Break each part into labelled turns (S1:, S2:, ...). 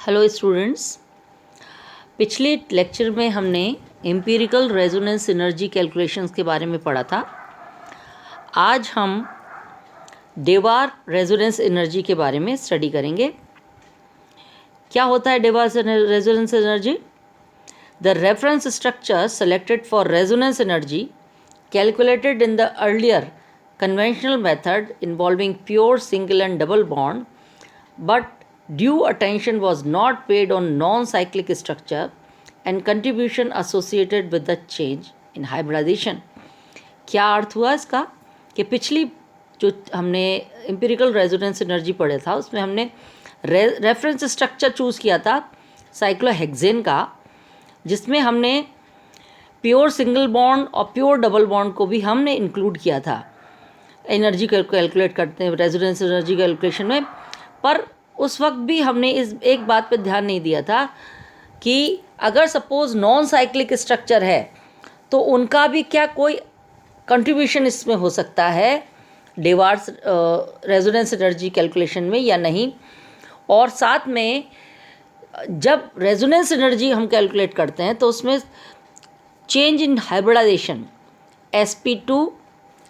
S1: Hello students, पिछले lecture में हमने एम्पिरिकल रेजोनेंस एनर्जी कैलकुलेशंस के बारे में पढ़ा था। आज हम डेवार रेजोनेंस एनर्जी के बारे में स्टडी करेंगे। क्या होता है Dewar resonance energy? The reference structure selected for resonance energy calculated in the earlier conventional method involving pure single and double bond, but due attention was not paid on non-cyclic structure and contribution associated with the change in hybridization। क्या अर्थ हुआ इसका कि पिछली जो हमने empirical resonance energy पढ़ा था उसमें हमने रेफरेंस स्ट्रक्चर चूज़ किया था साइक्लोहेक्सेन का, जिसमें हमने प्योर सिंगल बॉन्ड और प्योर डबल बॉन्ड को भी हमने इंक्लूड किया था एनर्जी कैलकुलेट करते हैं रेजोनेंस एनर्जी कैलकुलेशन में। पर उस वक्त भी हमने इस एक बात पे ध्यान नहीं दिया था कि अगर सपोज़ नॉन साइक्लिक स्ट्रक्चर है तो उनका भी क्या कोई कंट्रीब्यूशन इसमें हो सकता है डेवार्स रेजोनेंस एनर्जी कैलकुलेशन में या नहीं। और साथ में जब रेजोनेंस एनर्जी हम कैलकुलेट करते हैं तो उसमें change in hybridization sp2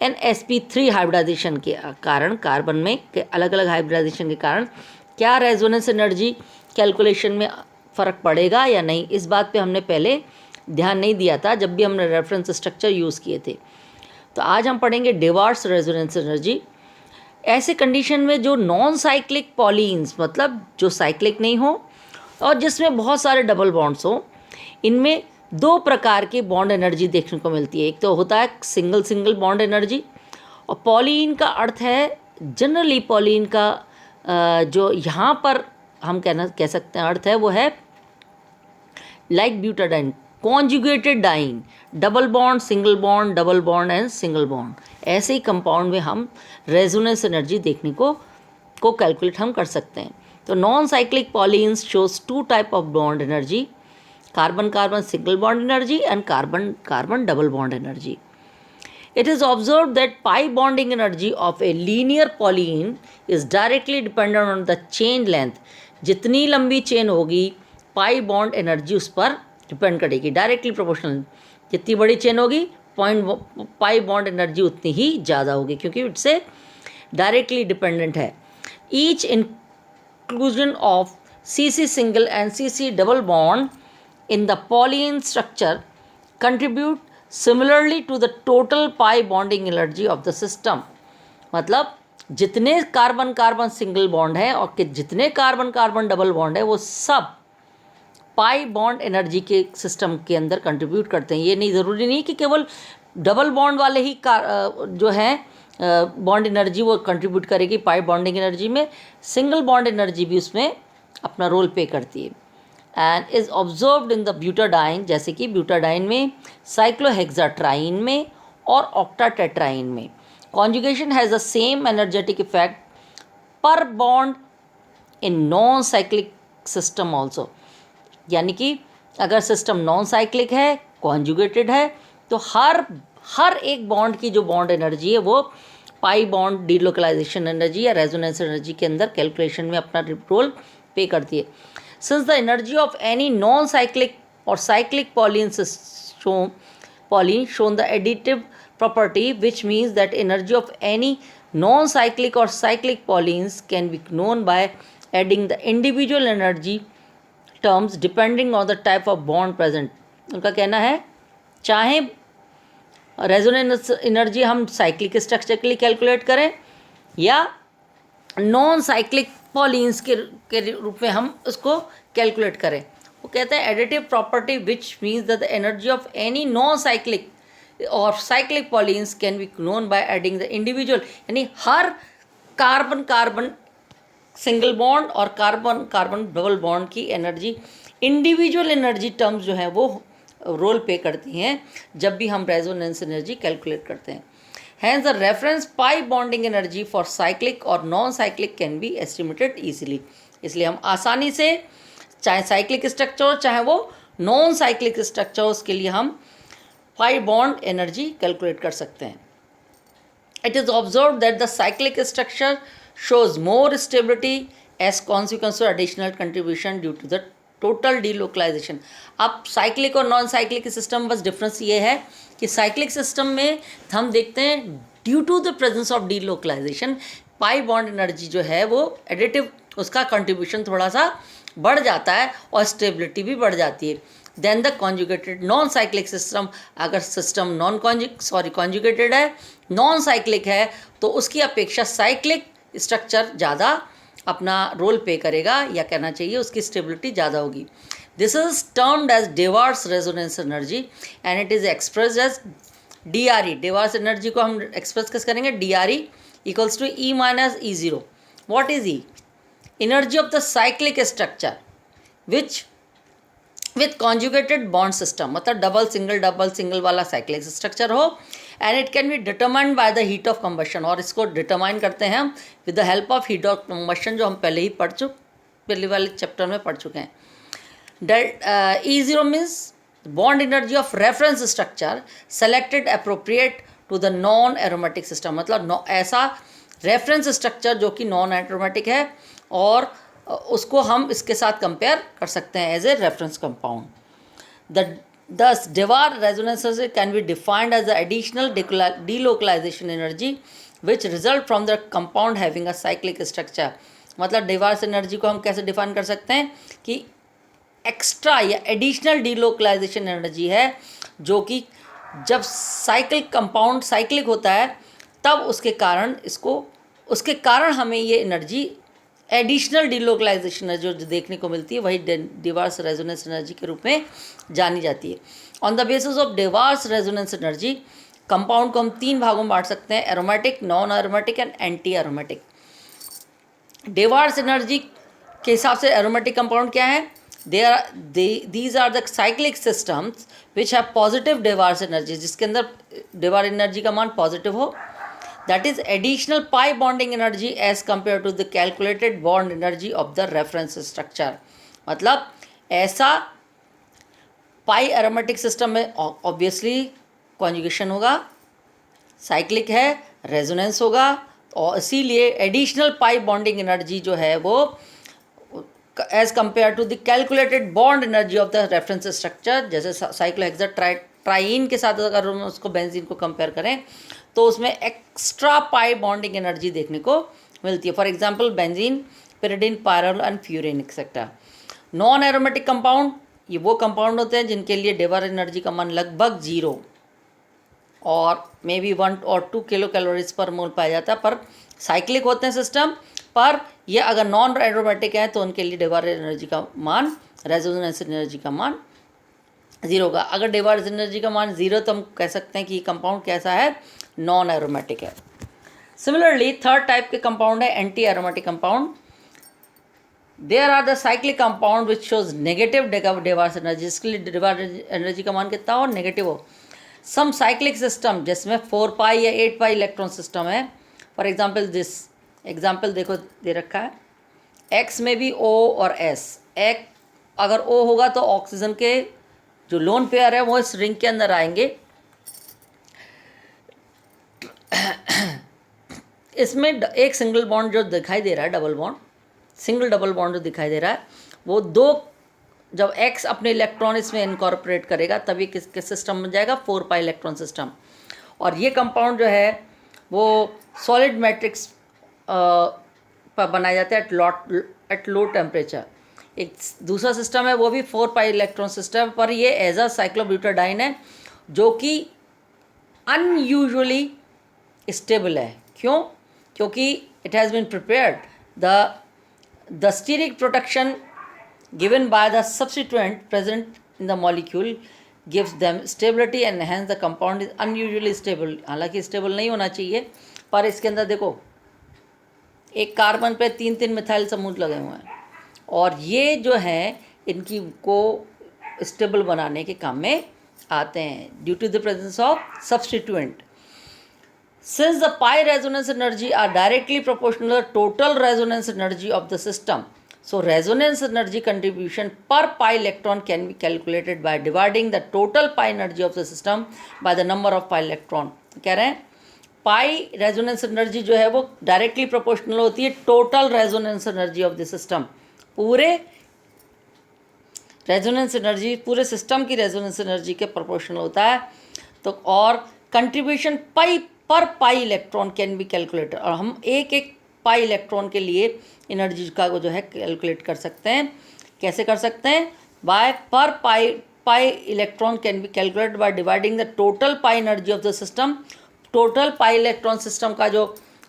S1: and sp3 hybridization के कारण, कार्बन में के अलग अलग हाइब्रिडाइजेशन के कारण क्या रेजोनेंस एनर्जी कैलकुलेशन में फ़र्क पड़ेगा या नहीं, इस बात पे हमने पहले ध्यान नहीं दिया था जब भी हमने रेफरेंस स्ट्रक्चर यूज़ किए थे। तो आज हम पढ़ेंगे डेवार्स रेजोनेंस एनर्जी। ऐसे कंडीशन में जो नॉन साइक्लिक पॉलीन्स, मतलब जो साइक्लिक नहीं हो और जिसमें बहुत सारे डबल बॉन्ड्स हो, इनमें दो प्रकार की बॉन्ड एनर्जी देखने को मिलती है। एक तो होता है सिंगल सिंगल बॉन्ड एनर्जी, और पॉलीन का अर्थ है जनरली पॉलीन का जो यहाँ पर हम कह सकते हैं अर्थ है वो है like butadiene, conjugated diene, double bond, single bond, double bond and single bond. ऐसे ही कंपाउंड में हम रेजोनेंस एनर्जी देखने को कैलकुलेट हम कर सकते हैं। तो non cyclic polyenes shows two type of bond energy, carbon-carbon single bond energy and carbon-carbon double bond energy. It is observed that pi bonding energy of a linear polyene is directly dependent on the chain length. जितनी लंबी chain होगी पाई bond energy उस पर depend करेगी, directly proportional. जितनी बड़ी chain होगी पाई bond energy उतनी ही ज़्यादा होगी, क्योंकि इससे डायरेक्टली डिपेंडेंट है। Each inclusion of CC single and CC double bond in the polyene structure contribute similarly to the total pi bonding energy of the system। मतलब जितने कार्बन कार्बन सिंगल बॉन्ड है और जितने कार्बन कार्बन डबल बॉन्ड है वो सब पाई bond energy के system के अंदर कंट्रीब्यूट करते हैं। ये नहीं ज़रूरी नहीं कि केवल डबल बॉन्ड वाले ही जो हैं बॉन्ड एनर्जी वो कंट्रीब्यूट करेगी पाई बॉन्डिंग एनर्जी में, सिंगल बॉन्ड एनर्जी भी उसमें अपना रोल प्ले करती है। And is observed in the butadiene, जैसे कि ब्यूटाडाइन में, साइक्लोहेक्साट्राइन में और ऑक्टाटेट्राइन में। Conjugation has the same energetic effect per bond in non cyclic system also. यानी कि अगर सिस्टम नॉन साइक्लिक है, कॉन्जुगेटेड है, तो हर एक बॉन्ड की जो बॉन्ड एनर्जी है वो पाई बॉन्ड डीलोकलाइजेशन एनर्जी या रेजोनेंस एनर्जी के अंदर कैलकुलेशन में अपना रोल पे करती है। Since the energy of any non-cyclic or cyclic polyene shown the additive property, which means that energy of any non-cyclic or cyclic polyenes can be known by adding the individual energy terms depending on the type of bond present। उनका कहना है चाहे resonance energy हम cyclic structure के लिए calculate करें या non cyclic पॉलीन्स के रूप में हम उसको कैलकुलेट करें, वो कहते हैं additive property which means that the energy of any non cyclic और cyclic polyenes can be known by adding the individual. यानी हर कार्बन कार्बन सिंगल बॉन्ड और कार्बन कार्बन डबल बॉन्ड की एनर्जी, इंडिविजुअल एनर्जी टर्म्स जो हैं वो role play करती हैं जब भी हम रेजोनेंस एनर्जी कैलकुलेट करते हैं। Hence the reference pi bonding energy for cyclic or non-cyclic can be estimated easily। इसलिए हम आसानी से चाहे साइक्लिक स्ट्रक्चर हो चाहे वो नॉन साइक्लिक स्ट्रक्चर हो, उसके लिए हम पाई बॉन्ड एनर्जी कैलकुलेट कर सकते हैं। It is observed that the cyclic structure shows more stability as consequence of additional contribution due to the total delocalization. अब साइक्लिक और नॉन साइक्लिक सिस्टम बस डिफरेंस ये है कि साइक्लिक सिस्टम में हम देखते हैं due to the presence of delocalization pi bond energy जो है वो एडिटिव उसका कंट्रीब्यूशन थोड़ा सा बढ़ जाता है और स्टेबिलिटी भी बढ़ जाती है. Then the conjugated non cyclic system, अगर सिस्टम कॉन्जुगेटेड है, नॉन साइक्लिक है, तो उसकी अपेक्षा साइक्लिक स्ट्रक्चर ज़्यादा अपना रोल पे करेगा, या कहना चाहिए उसकी स्टेबिलिटी ज़्यादा होगी. This is termed as Dewar's resonance energy and it is expressed as DRE. Dewar's energy को हम एक्सप्रेस कैसे करेंगे? DRE equals to E minus E0. What is E? Energy of the cyclic structure which with conjugated bond system, मतलब double single वाला cyclic structure हो, and it can be determined by the heat of combustion. और इसको determine करते हैं हम with the help of heat of combustion, जो हम पहले ही पहले वाले चैप्टर में पढ़ चुके हैं. E0 means bond energy of reference structure selected appropriate to the non aromatic system. मतलब ऐसा रेफरेंस स्ट्रक्चर जो कि नॉन एरोमेटिक है और उसको हम इसके साथ कंपेयर कर सकते हैं as a reference compound. Thus, Dewar resonances can be defined as the additional delocalization energy which result from the compound having a cyclic structure. मतलब डेवार्स एनर्जी को हम कैसे डिफाइन कर सकते हैं कि एक्स्ट्रा या एडिशनल डीलोकलाइजेशन एनर्जी है जो कि जब कंपाउंड साइक्लिक होता है तब उसके कारण हमें ये एनर्जी एडिशनल डीलोकलाइजेशन जो देखने को मिलती है वही डेवार्स रेजोनेंस एनर्जी के रूप में जानी जाती है. On the basis of Dewar's resonance energy compound को हम 3 भागों में बांट सकते हैं: aromatic, non aromatic and anti aromatic. Dewar's energy के हिसाब से एरोमेटिक कंपाउंड क्या है? These are the cyclic systems which have positive Dewar's energy, जिसके अंदर डेवार एनर्जी का मान पॉजिटिव हो. That is additional pi bonding energy as compared to the calculated bond energy of the reference structure. मतलब ऐसा पाई aromatic system में obviously conjugation होगा, cyclic है, रेजोनेंस होगा, और इसीलिए एडिशनल पाई बॉन्डिंग एनर्जी जो है वो as compare to the calculated bond energy of the reference structure. जैसे साइक्लोहेक्सा ट्राइन के साथ अगर हम उसको बेंजीन को कंपेयर करें तो उसमें एक्स्ट्रा पाई बॉन्डिंग एनर्जी देखने को मिलती है. For example benzene, pyridine, pyrrole and furan etcetera. Non aromatic compound ये वो कंपाउंड होते हैं जिनके लिए डेवार एनर्जी का मान लगभग 0 और मे बी 1 और 2 किलो कैलोरीज पर मोल पाया जाता है, पर साइक्लिक होते हैं सिस्टम. पर ये अगर नॉन एरोमेटिक है तो उनके लिए डेवार एनर्जी का मान, रेजोनेंस एनर्जी का मान 0 होगा. अगर डेवार एनर्जी का मान 0 तो हम कह सकते हैं कि कंपाउंड कैसा है? नॉन एरोमेटिक है. सिमिलरली थर्ड टाइप के कंपाउंड है anti aromatic compound. There are the cyclic compound which shows negative Dewar's energy, जिसके लिए डेवार एनर्जी का मान कितना हो? नेगेटिव हो. सम साइक्लिक सिस्टम जिसमें 4 पाई या 8 पाई इलेक्ट्रॉन सिस्टम है. फॉर एग्जाम्पल दिस एग्जाम्पल देखो दे रखा है, एक्स में भी O और S. अगर O होगा तो ऑक्सीजन के जो लोन पेयर है वो इस रिंग के अंदर आएंगे. इसमें एक सिंगल बॉन्ड जो दिखाई दे रहा है, सिंगल डबल बॉन्ड जो दिखाई दे रहा है वो 2, जब X अपने इलेक्ट्रॉन इसमें इनकॉर्पोरेट करेगा तभी किसके सिस्टम बन जाएगा? 4 पाई इलेक्ट्रॉन सिस्टम. और ये कंपाउंड जो है वो सॉलिड मैट्रिक्स पर बनाया जाता है एट लो टेम्परेचर. एक दूसरा सिस्टम है वो भी 4 पाई इलेक्ट्रॉन सिस्टम, पर ये एज अ साइक्लोब्यूटाडाइन है जो कि अनयूजुअली स्टेबल है. क्यों? क्योंकि it has been prepared the steric protection given by the substituent present in the molecule gives them stability and hence the compound is unusually stable. हालांकि stable नहीं होना चाहिए, पर इसके अंदर देखो एक कार्बन पे 3 मिथाइल समूह लगे हुए हैं और ये जो हैं इनकी को स्टेबल बनाने के काम में आते हैं due to the presence of substituent. Since the pi resonance energy are directly proportional to the total resonance energy of the system, so resonance energy contribution per pi electron can be calculated by dividing the total pi energy of the system by the number of pi electron. कह रहे हैं पाई resonance energy जो है वो directly proportional होती है total resonance energy of the system. पूरे resonance energy पूरे सिस्टम की रेजोनेंस एनर्जी के प्रोपोर्शनल होता है। तो और कंट्रीब्यूशन पाई पर pi electron can be calculated, और हम एक एक पाई इलेक्ट्रॉन के लिए एनर्जी का जो है कैलकुलेट कर सकते हैं। कैसे कर सकते हैं? बाय पर pi electron can be calculated by dividing the total pi energy of the system. Total pi electron system का जो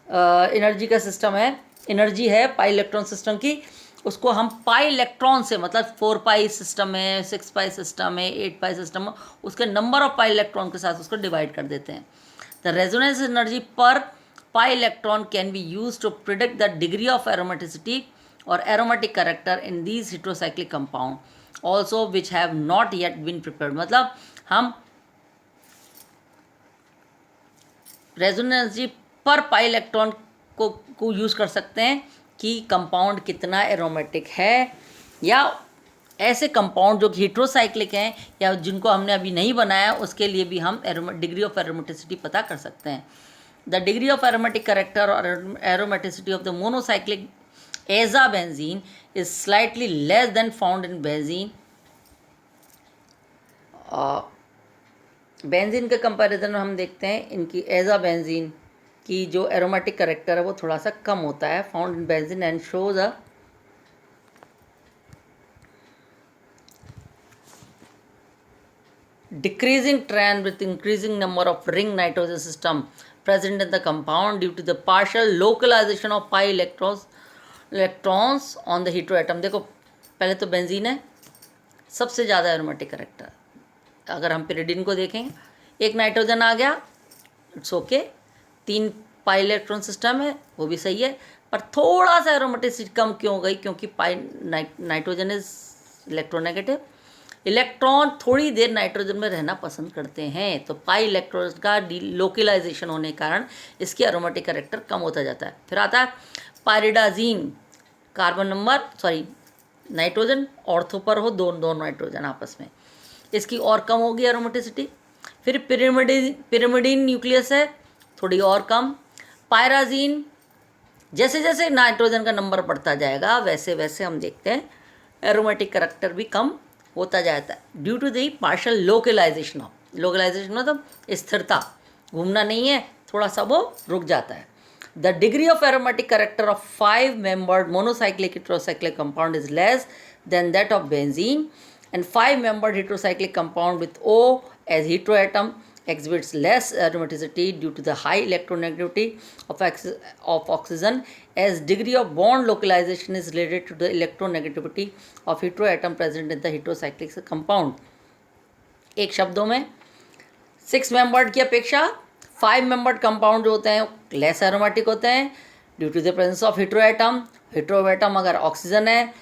S1: एनर्जी का सिस्टम है, एनर्जी है पाई इलेक्ट्रॉन सिस्टम की, उसको हम पाई इलेक्ट्रॉन से, मतलब 4 पाई सिस्टम है, 6 पाई सिस्टम है, 8 पाई सिस्टम है, उसके नंबर ऑफ पाई इलेक्ट्रॉन के साथ उसको डिवाइड कर देते हैं। द रेजोनेंस एनर्जी पर pi electron can be use to predict the degree of aromaticity और aromatic character in these heterocyclic compound also which have not yet been prepared. मतलब हम रेजोनेंस एनर्जी पर पाई इलेक्ट्रॉन को use कर सकते हैं कि कंपाउंड कितना एरोमेटिक है, या ऐसे कंपाउंड जो हेटेरोसाइक्लिक हैं या जिनको हमने अभी नहीं बनाया उसके लिए भी हम डिग्री ऑफ एरोमेटिसिटी पता कर सकते हैं। The degree of aromatic character और aromaticity of the monocyclic azabenzene is slightly less than found in benzene. Benzene के कंपैरिजन में हम देखते हैं इनकी एज़ाबेंजीन की जो एरोमेटिक कैरेक्टर है वो थोड़ा सा कम होता है, found in benzene, and shows a decreasing trend with increasing number of ring nitrogen system present in the compound due to the partial localization of pi electrons on the heteroatom। देखो पहले तो benzene है सबसे ज़्यादा aromatic character. अगर हम pyridine को देखें, एक नाइट्रोजन आ गया, it's okay, 3 pi electron system है, वो भी सही है, पर थोड़ा सा एरोमेटिसिटी कम क्यों हो गई? क्योंकि पाई नाइट्रोजन इज इलेक्ट्रोनेगेटिव। इलेक्ट्रॉन थोड़ी देर नाइट्रोजन में रहना पसंद करते हैं, तो पाई इलेक्ट्रॉन का लोकलाइजेशन होने के कारण इसकी एरोमेटिक कैरेक्टर कम होता जाता है। फिर आता है पायरिडाजीन, कार्बन नंबर नाइट्रोजन ऑर्थो पर हो, दोनों नाइट्रोजन आपस में, इसकी और कम होगी एरोमेटिसिटी। फिर पिरिमिडीन न्यूक्लियस है, थोड़ी और कम। पायराजीन, जैसे जैसे नाइट्रोजन का नंबर बढ़ता जाएगा वैसे वैसे हम देखते हैं एरोमेटिक कैरेक्टर भी कम होता जाता है due to the partial localization of. Localization मतलब स्थिरता, घूमना नहीं है, थोड़ा सा वो रुक जाता है। The degree of aromatic character of 5 membered monocyclic heterocyclic compound is less than that of benzene, and 5 membered heterocyclic compound with O as heteroatom exhibits less aromaticity due to the high electronegativity of oxygen, as degree of bond localization is related to the electronegativity of heteroatom present in the heterocyclic compound। एक शब्दों में 6 membered की अपेक्षा 5 membered compound जो होते हैं less aromatic होते हैं due to the presence of heteroatom. Heteroatom अगर ऑक्सीजन है,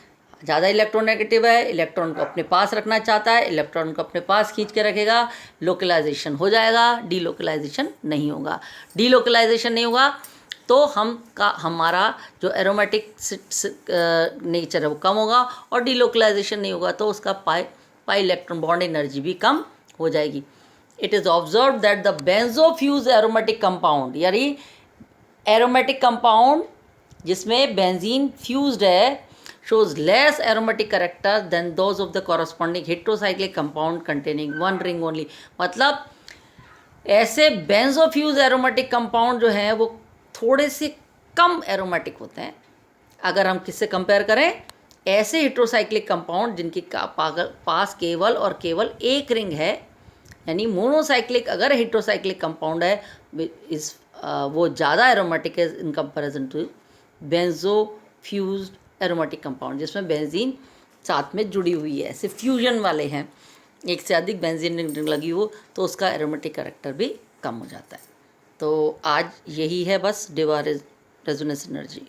S1: ज़्यादा इलेक्ट्रोनेगेटिव है, इलेक्ट्रॉन को अपने पास रखना चाहता है, इलेक्ट्रॉन को अपने पास खींच के रखेगा, लोकलाइजेशन हो जाएगा, डीलोकलाइजेशन नहीं होगा। डीलोकलाइजेशन नहीं होगा तो हमारा जो एरोमेटिक नेचर है वो कम होगा, और डीलोकलाइजेशन नहीं होगा तो उसका पाई इलेक्ट्रॉन बॉन्ड एनर्जी भी कम हो जाएगी। It is observe that the benzofused aromatic compound, यानी एरोमेटिक कंपाउंड जिसमें बेंजीन फ्यूज्ड है, shows less aromatic character than those of the corresponding heterocyclic compound containing one ring only। मतलब ऐसे बेंजोफ्यूज aromatic compound जो हैं वो थोड़े से कम एरोमेटिक होते हैं। अगर हम किससे कंपेयर करें, ऐसे हेटेरोसाइक्लिक कंपाउंड जिनके पास केवल और केवल एक रिंग है, यानी मोनोसाइक्लिक अगर हेटेरोसाइक्लिक कंपाउंड है वो ज़्यादा एरोमेटिक है in comparison to benzofused aromatic compound जिसमें बेंजीन साथ में जुड़ी हुई है। ऐसे फ्यूजन वाले हैं, एक से अधिक बेंजीन रिंग लगी हो तो उसका एरोमेटिक कैरेक्टर भी कम हो जाता है। तो आज यही है बस डेवा रेजोनेंस एनर्जी।